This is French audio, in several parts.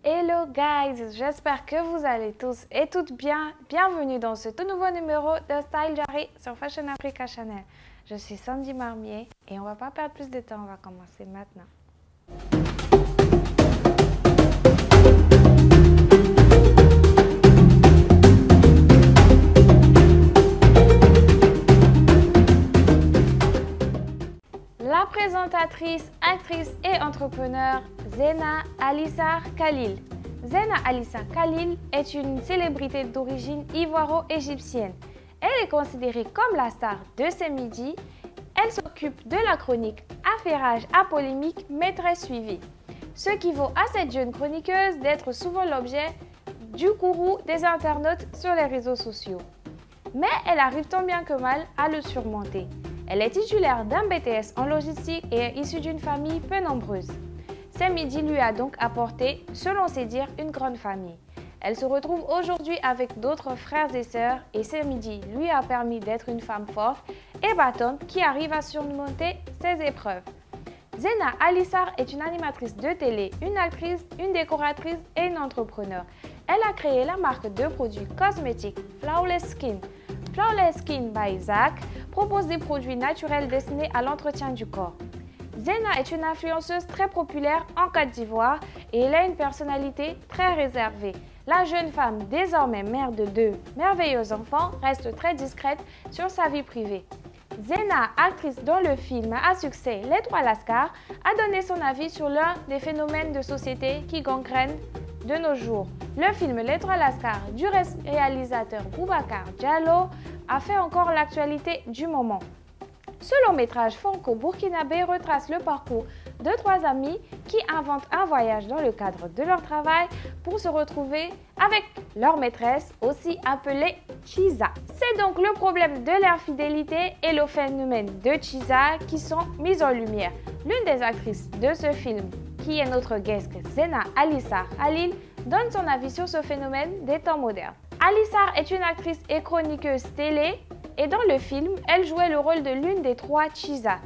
Hello guys, j'espère que vous allez tous et toutes bien. Bienvenue dans ce tout nouveau numéro de Style Diary sur Fashion Africa Channel. Je suis Sandy Marmier et on va pas perdre plus de temps, on va commencer maintenant. La présentatrice, actrice et entrepreneur Zena Alissar Khalil. Zena Alissar Khalil est une célébrité d'origine ivoiro-égyptienne. Elle est considérée comme la star de ces midis. Elle s'occupe de la chronique Affairage à polémique mais très suivie. Ce qui vaut à cette jeune chroniqueuse d'être souvent l'objet du courroux des internautes sur les réseaux sociaux. Mais elle arrive tant bien que mal à le surmonter. Elle est titulaire d'un BTS en logistique et est issue d'une famille peu nombreuse. Ces midis lui a donc apporté, selon ses dires, une grande famille. Elle se retrouve aujourd'hui avec d'autres frères et sœurs et ces midis lui a permis d'être une femme forte et battante qui arrive à surmonter ses épreuves. Zena Alissar est une animatrice de télé, une actrice, une décoratrice et une entrepreneur. Elle a créé la marque de produits cosmétiques Flawless Skin. Flawless Skin by Zach propose des produits naturels destinés à l'entretien du corps. Zena est une influenceuse très populaire en Côte d'Ivoire et elle a une personnalité très réservée. La jeune femme, désormais mère de 2 merveilleux enfants, reste très discrète sur sa vie privée. Zena, actrice dans le film à succès Les Trois Lascars, a donné son avis sur l'un des phénomènes de société qui gangrènent de nos jours. Le film Les Trois Lascars du réalisateur Boubacar Diallo a fait encore l'actualité du moment. Ce long métrage franco-burkinabé retrace le parcours de 3 amis qui inventent un voyage dans le cadre de leur travail pour se retrouver avec leur maîtresse, aussi appelée Chiza. C'est donc le problème de l'infidélité et le phénomène de Chiza qui sont mis en lumière. L'une des actrices de ce film, qui est notre guest Zena Alissar Khalil, donne son avis sur ce phénomène des temps modernes. Alissar est une actrice et chroniqueuse télé et dans le film, elle jouait le rôle de l'une des 3 Chiza.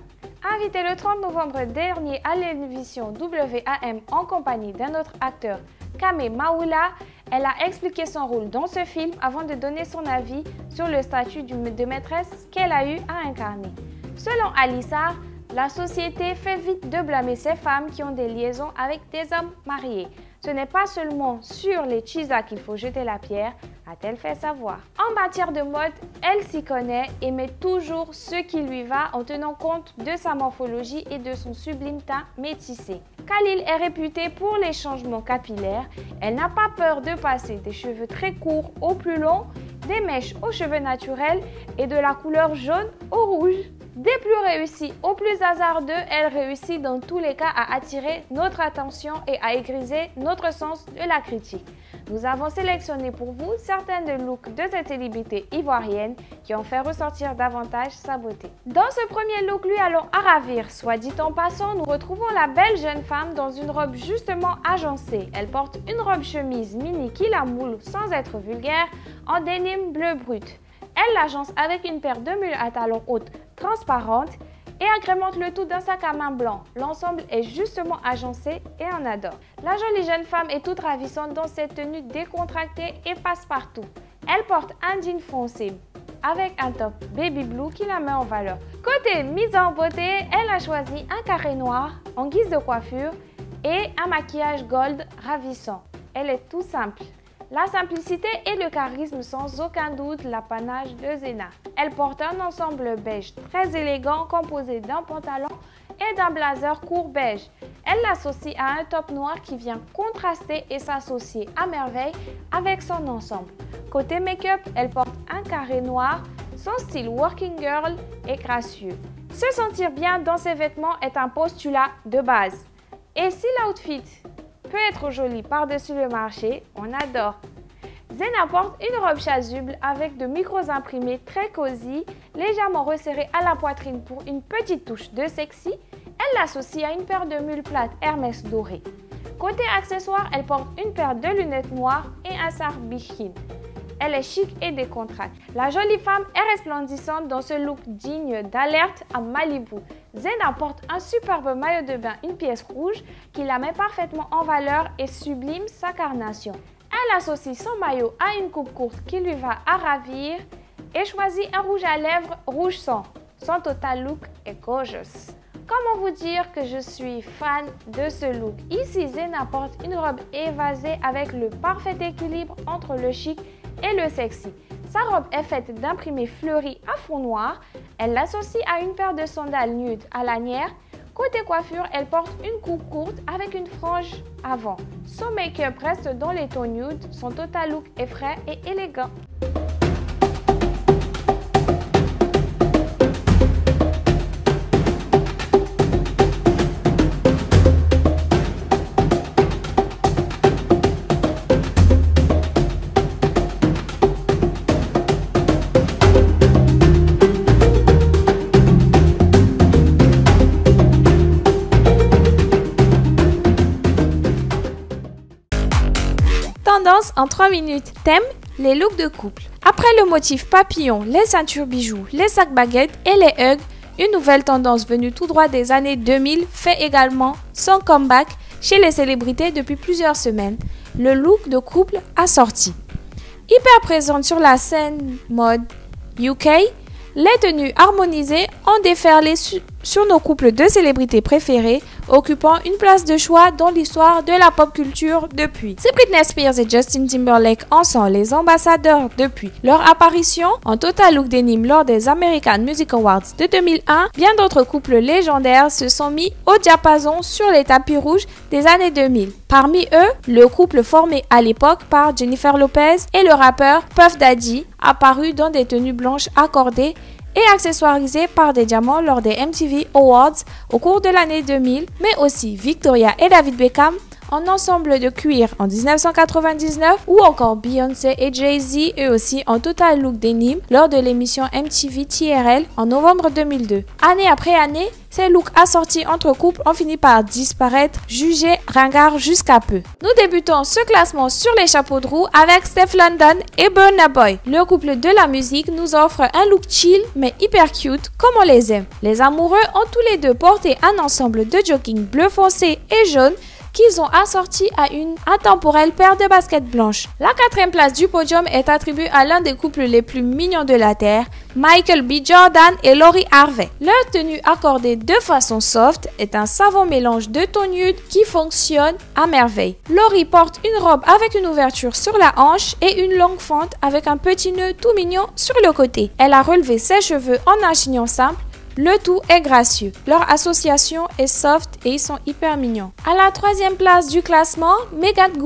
Invitée le 30 novembre dernier à l'émission WAM en compagnie d'un autre acteur, Kame Maoula, elle a expliqué son rôle dans ce film avant de donner son avis sur le statut de maîtresse qu'elle a eu à incarner. Selon Alissar, la société fait vite de blâmer ces femmes qui ont des liaisons avec des hommes mariés. Ce n'est pas seulement sur les Chiza qu'il faut jeter la pierre, a-t-elle fait savoir. En matière de mode, elle s'y connaît et met toujours ce qui lui va en tenant compte de sa morphologie et de son sublime teint métissé. Khalil est réputée pour les changements capillaires. Elle n'a pas peur de passer des cheveux très courts au plus long, des mèches aux cheveux naturels et de la couleur jaune au rouge. Des plus réussis aux plus hasardeux, elle réussit dans tous les cas à attirer notre attention et à aiguiser notre sens de la critique. Nous avons sélectionné pour vous certains des looks de cette célébrité ivoirienne qui ont fait ressortir davantage sa beauté. Dans ce premier look, lui allons à ravir. Soit dit en passant, nous retrouvons la belle jeune femme dans une robe justement agencée. Elle porte une robe chemise mini qui la moule sans être vulgaire en dénime bleu brut. Elle l'agence avec une paire de mules à talons hautes transparentes et agrémente le tout d'un sac à main blanc. L'ensemble est justement agencé et on adore. La jolie jeune femme est toute ravissante dans cette tenue décontractée et passe-partout. Elle porte un jean foncé avec un top baby blue qui la met en valeur. Côté mise en beauté, elle a choisi un carré noir en guise de coiffure et un maquillage gold ravissant. Elle est tout simple. La simplicité et le charisme sans aucun doute l'apanage de Zena. Elle porte un ensemble beige très élégant composé d'un pantalon et d'un blazer court beige. Elle l'associe à un top noir qui vient contraster et s'associer à merveille avec son ensemble. Côté make-up, elle porte un carré noir. Son style working girl est gracieux. Se sentir bien dans ses vêtements est un postulat de base. Et si l'outfit peut être joli par-dessus le marché, on adore. Zena porte une robe chasuble avec de micros imprimés très cosy, légèrement resserrée à la poitrine pour une petite touche de sexy. Elle l'associe à une paire de mules plates Hermès dorées. Côté accessoires, elle porte une paire de lunettes noires et un sark bikini. Elle est chic et décontractée. La jolie femme est resplendissante dans ce look digne d'Alerte à Malibu. Zena porte un superbe maillot de bain, une pièce rouge, qui la met parfaitement en valeur et sublime sa carnation. Elle associe son maillot à une coupe courte qui lui va à ravir et choisit un rouge à lèvres rouge sang. Son total look est gorgeous. Comment vous dire que je suis fan de ce look? Ici, Zena porte une robe évasée avec le parfait équilibre entre le chic et le sexy. Sa robe est faite d'imprimés fleuris à fond noir. Elle l'associe à une paire de sandales nudes à lanière. Côté coiffure, elle porte une coupe courte avec une frange avant. Son make-up reste dans les tons nude. Son total look est frais et élégant. Tendance en 3 minutes. Thème, les looks de couple. Après le motif papillon, les ceintures bijoux, les sacs baguettes et les hugs, une nouvelle tendance venue tout droit des années 2000 fait également son comeback chez les célébrités depuis plusieurs semaines. Le look de couple assorti. Hyper présente sur la scène mode UK, les tenues harmonisées ont déferlé sur nos couples de célébrités préférés, occupant une place de choix dans l'histoire de la pop culture depuis. Si Britney Spears et Justin Timberlake en sont les ambassadeurs depuis leur apparition en total look denim lors des American Music Awards de 2001, bien d'autres couples légendaires se sont mis au diapason sur les tapis rouges des années 2000. Parmi eux, le couple formé à l'époque par Jennifer Lopez et le rappeur Puff Daddy, apparu dans des tenues blanches accordées et accessoirisé par des diamants lors des MTV Awards au cours de l'année 2000, mais aussi Victoria et David Beckham en ensemble de cuir en 1999 ou encore Beyoncé et Jay-Z eux aussi en total look denim lors de l'émission MTV TRL en novembre 2002. Année après année, ces looks assortis entre couples ont fini par disparaître, jugés ringards jusqu'à peu. Nous débutons ce classement sur les chapeaux de roue avec Steph London et Burna Boy. Le couple de la musique nous offre un look chill mais hyper cute comme on les aime. Les amoureux ont tous les deux porté un ensemble de jogging bleu foncé et jaune qu'ils ont assorti à une intemporelle paire de baskets blanches. La 4e place du podium est attribuée à l'un des couples les plus mignons de la Terre, Michael B. Jordan et Lori Harvey. Leur tenue accordée de façon soft est un savant mélange de tons nudes qui fonctionne à merveille. Lori porte une robe avec une ouverture sur la hanche et une longue fente avec un petit nœud tout mignon sur le côté. Elle a relevé ses cheveux en un chignon simple. Le tout est gracieux. Leur association est soft et ils sont hyper mignons. À la 3e place du classement, Megan Good